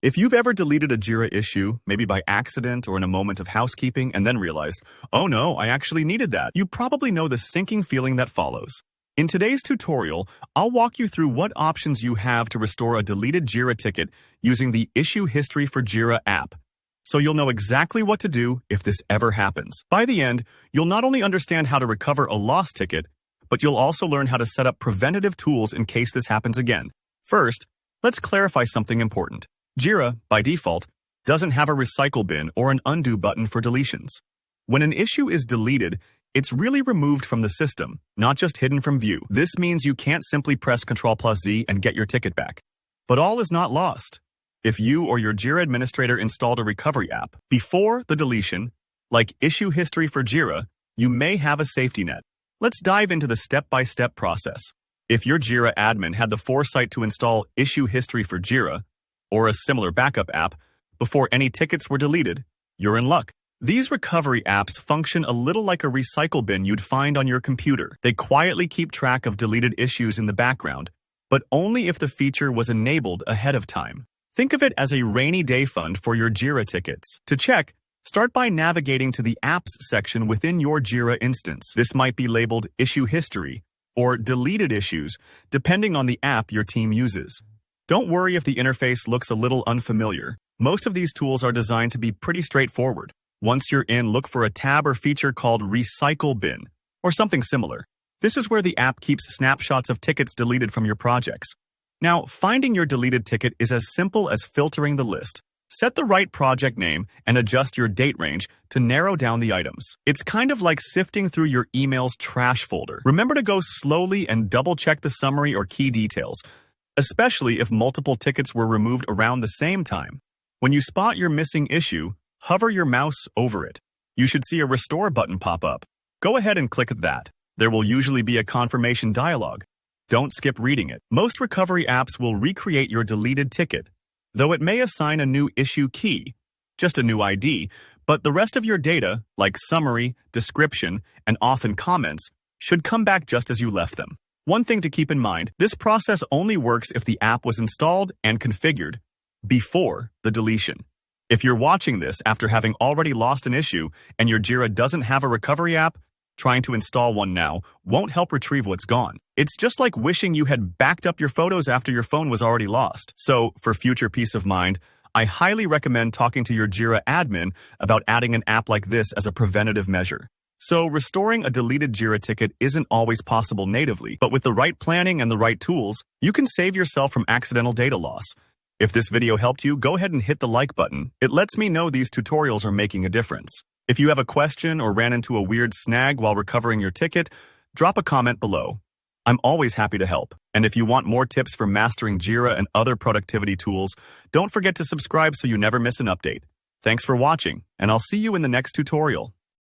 If you've ever deleted a Jira issue, maybe by accident or in a moment of housekeeping, and then realized, oh no, I actually needed that, you probably know the sinking feeling that follows. In today's tutorial, I'll walk you through what options you have to restore a deleted Jira ticket using the Issue History for Jira app. So you'll know exactly what to do if this ever happens. By the end, you'll not only understand how to recover a lost ticket, but you'll also learn how to set up preventative tools in case this happens again. First, let's clarify something important. Jira, by default, doesn't have a recycle bin or an undo button for deletions. When an issue is deleted, it's really removed from the system, not just hidden from view. This means you can't simply press Ctrl+Z and get your ticket back. But all is not lost. If you or your Jira administrator installed a recovery app before the deletion, like Issue History for Jira, you may have a safety net. Let's dive into the step-by-step process. If your Jira admin had the foresight to install Issue History for Jira, or a similar backup app, before any tickets were deleted, you're in luck. These recovery apps function a little like a recycle bin you'd find on your computer. They quietly keep track of deleted issues in the background, but only if the feature was enabled ahead of time. Think of it as a rainy day fund for your Jira tickets. To check, start by navigating to the Apps section within your Jira instance. This might be labeled Issue History or Deleted Issues, depending on the app your team uses. Don't worry if the interface looks a little unfamiliar. Most of these tools are designed to be pretty straightforward. Once you're in, look for a tab or feature called Recycle Bin, or something similar. This is where the app keeps snapshots of tickets deleted from your projects. Now, finding your deleted ticket is as simple as filtering the list. Set the right project name and adjust your date range to narrow down the items. It's kind of like sifting through your email's trash folder. Remember to go slowly and double-check the summary or key details, especially if multiple tickets were removed around the same time. When you spot your missing issue, hover your mouse over it. You should see a Restore button pop up. Go ahead and click that. There will usually be a confirmation dialog. Don't skip reading it. Most recovery apps will recreate your deleted ticket, though it may assign a new issue key, just a new ID, but the rest of your data, like summary, description, and often comments, should come back just as you left them. One thing to keep in mind, this process only works if the app was installed and configured before the deletion. If you're watching this after having already lost an issue and your Jira doesn't have a recovery app, trying to install one now won't help retrieve what's gone. It's just like wishing you had backed up your photos after your phone was already lost. So, for future peace of mind, I highly recommend talking to your Jira admin about adding an app like this as a preventative measure. So, restoring a deleted Jira ticket isn't always possible natively, but with the right planning and the right tools, you can save yourself from accidental data loss. If this video helped you, go ahead and hit the like button. It lets me know these tutorials are making a difference. If you have a question or ran into a weird snag while recovering your ticket, drop a comment below. I'm always happy to help. And if you want more tips for mastering Jira and other productivity tools, don't forget to subscribe so you never miss an update. Thanks for watching, and I'll see you in the next tutorial.